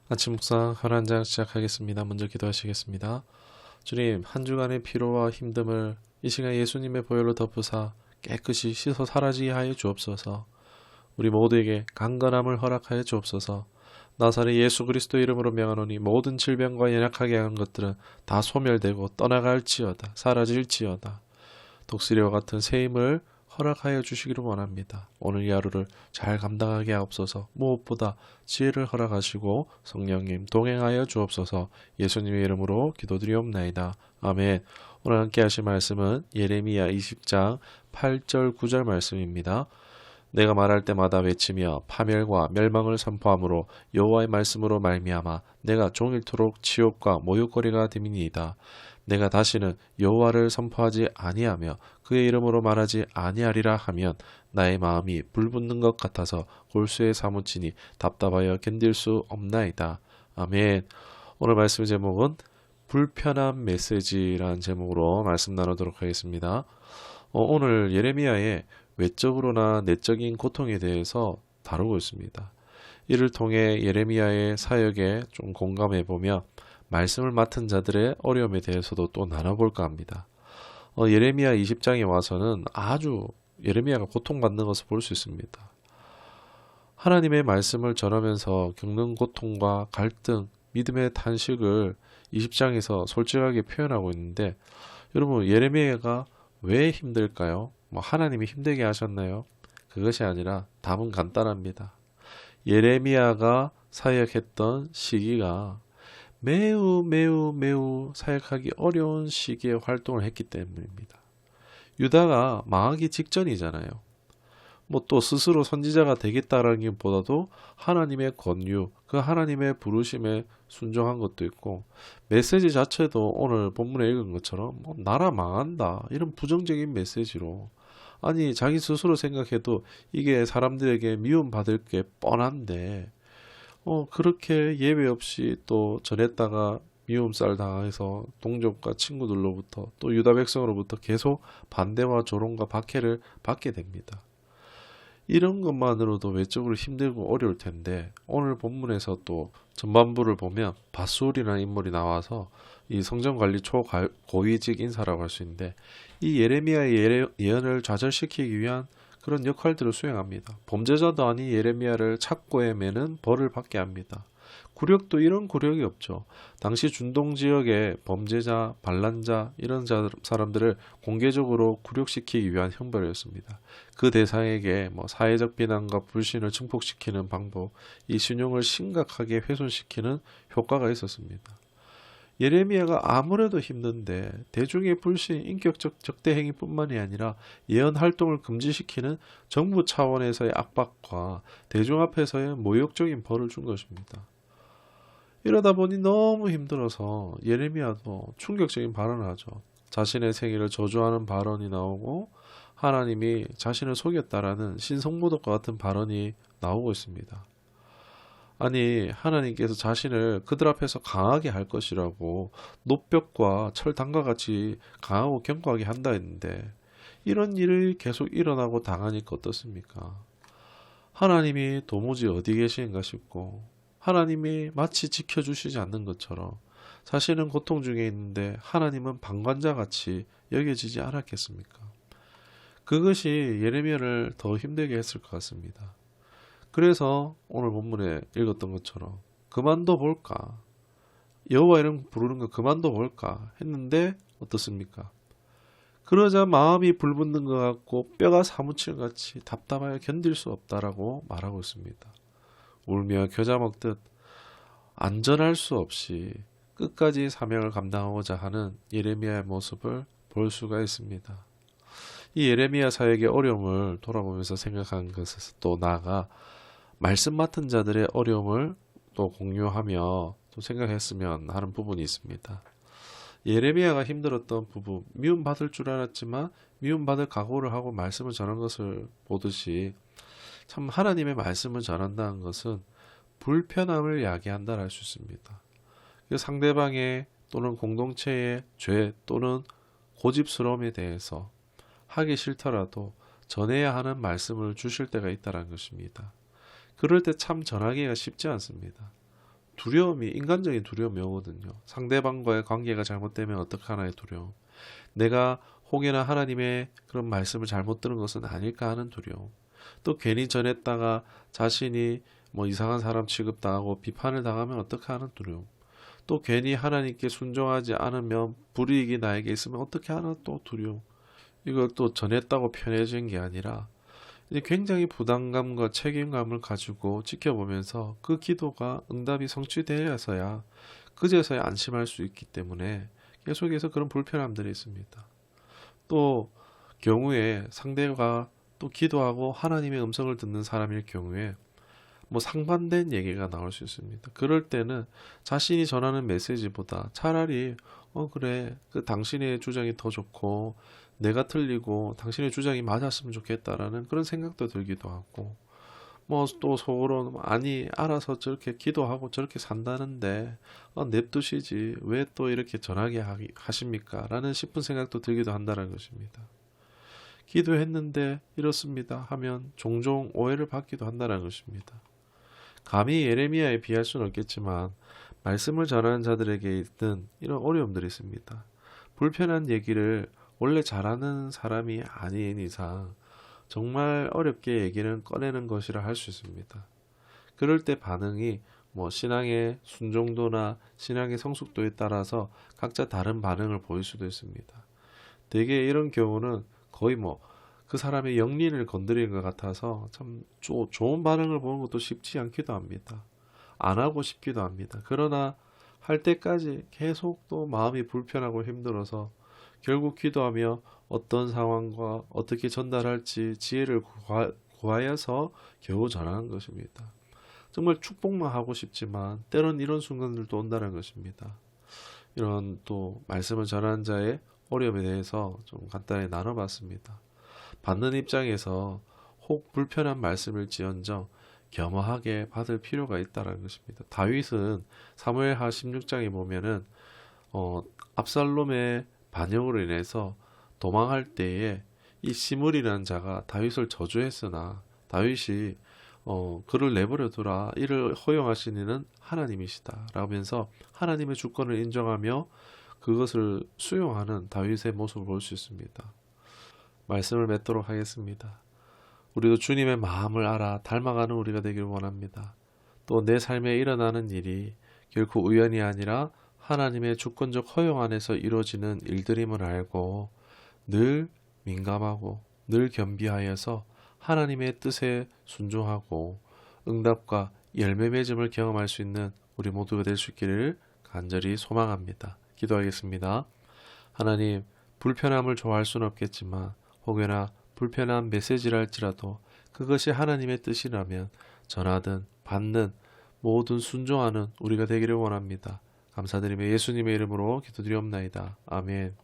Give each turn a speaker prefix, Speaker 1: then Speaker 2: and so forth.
Speaker 1: 아침 묵상 하루 한 장 시작하겠습니다. 먼저 기도하시겠습니다. 주님, 한 주간의 피로와 힘듦을 이 시간 예수님의 보혈로 덮으사 깨끗이 씻어 사라지게 하여 주옵소서. 우리 모두에게 강건함을 허락하여 주옵소서. 나사렛 예수 그리스도 이름으로 명하노니 모든 질병과 연약하게 한 것들은 다 소멸되고 떠나갈지어다. 사라질지어다. 독수리와 같은 새 힘을 허락하여 주시기를 원합니다. 오늘 이 하루를 잘 감당하게 하옵소서. 무엇보다 지혜를 허락하시고 성령님 동행하여 주옵소서. 예수님의 이름으로 기도드리옵나이다. 아멘. 오늘 함께 하실 말씀은 예레미야 20장 8절 9절 말씀입니다. 내가 말할 때마다 외치며 파멸과 멸망을 선포함으로 여호와의 말씀으로 말미암아 내가 종일토록 치욕과 모욕거리가 됨이니이다. 내가 다시는 여호와를 선포하지 아니하며 그의 이름으로 말하지 아니하리라 하면 나의 마음이 불붙는 것 같아서 골수에 사무치니 답답하여 견딜 수 없나이다. 아멘. 오늘 말씀 제목은 불편한 메시지라는 제목으로 말씀 나누도록 하겠습니다. 오늘 예레미야의 외적으로나 내적인 고통에 대해서 다루고 있습니다. 이를 통해 예레미야의 사역에 좀 공감해 보며 말씀을 맡은 자들의 어려움에 대해서도 또 나눠볼까 합니다. 예레미야 20장에 와서는 아주 예레미야가 고통받는 것을 볼 수 있습니다. 하나님의 말씀을 전하면서 겪는 고통과 갈등, 믿음의 탄식을 20장에서 솔직하게 표현하고 있는데 여러분 예레미야가 왜 힘들까요? 하나님이 힘들게 하셨나요? 그것이 아니라 답은 간단합니다. 예레미야가 사역했던 시기가 매우 사역하기 어려운 시기에 활동을 했기 때문입니다. 유다가 망하기 직전이잖아요. 또 스스로 선지자가 되겠다라는 것보다도 하나님의 권유, 그 하나님의 부르심에 순종한 것도 있고 메시지 자체도 오늘 본문에 읽은 것처럼 나라 망한다 이런 부정적인 메시지로 아니 자기 스스로 생각해도 이게 사람들에게 미움받을 게 뻔한데 그렇게 예외 없이 또 전했다가 미움살 당해서 동족과 친구들로부터 또 유다 백성으로부터 계속 반대와 조롱과 박해를 받게 됩니다. 이런 것만으로도 외적으로 힘들고 어려울 텐데 오늘 본문에서 또 전반부를 보면 바술이라는 인물이 나와서 이 성전관리 초고위직 인사라고 할 수 있는데 이 예레미야의 예언을 좌절시키기 위한 그런 역할들을 수행합니다. 범죄자도 아닌 예레미야를 찾고 헤매는 벌을 받게 합니다. 굴욕도 이런 굴욕이 없죠. 당시 중동 지역의 범죄자, 반란자 이런 사람들을 공개적으로 굴욕시키기 위한 형벌이었습니다. 그 대상에게 사회적 비난과 불신을 증폭시키는 방법, 이 신용을 심각하게 훼손시키는 효과가 있었습니다. 예레미야가 아무래도 힘든데 대중의 불신, 인격적 적대 행위뿐만이 아니라 예언 활동을 금지시키는 정부 차원에서의 압박과 대중 앞에서의 모욕적인 벌을 준 것입니다. 이러다 보니 너무 힘들어서 예레미야도 충격적인 발언을 하죠. 자신의 생일을 저주하는 발언이 나오고 하나님이 자신을 속였다라는 신성모독과 같은 발언이 나오고 있습니다. 아니 하나님께서 자신을 그들 앞에서 강하게 할 것이라고 노벽과 철당과 같이 강하고 견고하게 한다 했는데 이런 일이 계속 일어나고 당하니까 어떻습니까? 하나님이 도무지 어디 계신가 싶고 하나님이 마치 지켜주시지 않는 것처럼 자신은 고통 중에 있는데 하나님은 방관자같이 여겨지지 않았겠습니까? 그것이 예레미야를 더 힘들게 했을 것 같습니다. 그래서 오늘 본문에 읽었던 것처럼 그만둬 볼까? 여호와 이름 부르는 거 그만둬 볼까? 했는데 어떻습니까? 그러자 마음이 불붙는 것 같고 뼈가 사무치는 것 같이 답답하여 견딜 수 없다라고 말하고 있습니다. 울며 겨자 먹듯 안전할 수 없이 끝까지 사명을 감당하고자 하는 예레미야의 모습을 볼 수가 있습니다. 이 예레미야 사역의 어려움을 돌아보면서 생각한 것에서 또 나아가 말씀 맡은 자들의 어려움을 또 공유하며 또 생각했으면 하는 부분이 있습니다. 예레미야가 힘들었던 부분, 미움받을 줄 알았지만 미움받을 각오를 하고 말씀을 전한 것을 보듯이 참 하나님의 말씀을 전한다는 것은 불편함을 야기한다 할 수 있습니다. 상대방의 또는 공동체의 죄 또는 고집스러움에 대해서 하기 싫더라도 전해야 하는 말씀을 주실 때가 있다는 것입니다. 그럴 때 참 전하기가 쉽지 않습니다. 두려움이 인간적인 두려움이 오거든요. 상대방과의 관계가 잘못되면 어떡하나의 두려움. 내가 혹여나 하나님의 그런 말씀을 잘못 들은 것은 아닐까 하는 두려움. 또 괜히 전했다가 자신이 뭐 이상한 사람 취급당하고 비판을 당하면 어떡하 하는 두려움. 또 괜히 하나님께 순종하지 않으면 불이익이 나에게 있으면 어떻게 하는 또 두려움. 이걸 또 전했다고 편해진 게 아니라 이제 굉장히 부담감과 책임감을 가지고 지켜보면서 그 기도가 응답이 성취되어서야 그제서야 안심할 수 있기 때문에 계속해서 그런 불편함들이 있습니다. 또 경우에 상대가 또 기도하고 하나님의 음성을 듣는 사람일 경우에 뭐 상반된 얘기가 나올 수 있습니다. 그럴 때는 자신이 전하는 메시지보다 차라리 그래 그 당신의 주장이 더 좋고 내가 틀리고 당신의 주장이 맞았으면 좋겠다라는 그런 생각도 들기도 하고 뭐 또 속으로는 아니 알아서 저렇게 기도하고 저렇게 산다는데 냅두시지 왜 또 이렇게 전하게 하십니까? 라는 싶은 생각도 들기도 한다는 것입니다. 기도했는데 이렇습니다 하면 종종 오해를 받기도 한다는 것입니다. 감히 예레미야에 비할 수는 없겠지만 말씀을 전하는 자들에게 있는 이런 어려움들이 있습니다. 불편한 얘기를 원래 잘하는 사람이 아닌 이상 정말 어렵게 얘기는 꺼내는 것이라 할 수 있습니다. 그럴 때 반응이 뭐 신앙의 순종도나 신앙의 성숙도에 따라서 각자 다른 반응을 보일 수도 있습니다. 대개 이런 경우는 거의 뭐 그 사람의 영린을 건드리는 것 같아서 참 좋은 반응을 보는 것도 쉽지 않기도 합니다. 안 하고 싶기도 합니다. 그러나 할 때까지 계속 또 마음이 불편하고 힘들어서 결국 기도하며 어떤 상황과 어떻게 전달할지 지혜를 구하여서 겨우 전하는 것입니다. 정말 축복만 하고 싶지만 때론 이런 순간들도 온다는 것입니다. 이런 또 말씀을 전하는 자의 어려움에 대해서 좀 간단히 나눠봤습니다. 받는 입장에서 혹 불편한 말씀일지언정 겸허하게 받을 필요가 있다는 것입니다. 다윗은 사무엘하 16장에 보면은 압살롬의 반역으로 인해서 도망할 때에 이 시므리라는 자가 다윗을 저주했으나 다윗이 그를 내버려 두라 이를 허용하신 이는 하나님이시다 라면서 하나님의 주권을 인정하며 그것을 수용하는 다윗의 모습을 볼 수 있습니다. 말씀을 맺도록 하겠습니다. 우리도 주님의 마음을 알아 닮아가는 우리가 되길 원합니다. 또 내 삶에 일어나는 일이 결코 우연이 아니라 하나님의 주권적 허용 안에서 이루어지는 일들임을 알고 늘 민감하고 늘 겸비하여서 하나님의 뜻에 순종하고 응답과 열매 맺음을 경험할 수 있는 우리 모두가 될 수 있기를 간절히 소망합니다. 기도하겠습니다. 하나님, 불편함을 좋아할 수는 없겠지만 혹여나 불편한 메시지라 할지라도 그것이 하나님의 뜻이라면 전하든 받는 모든 순종하는 우리가 되기를 원합니다. 감사드리며 예수님의 이름으로 기도드리옵나이다. 아멘.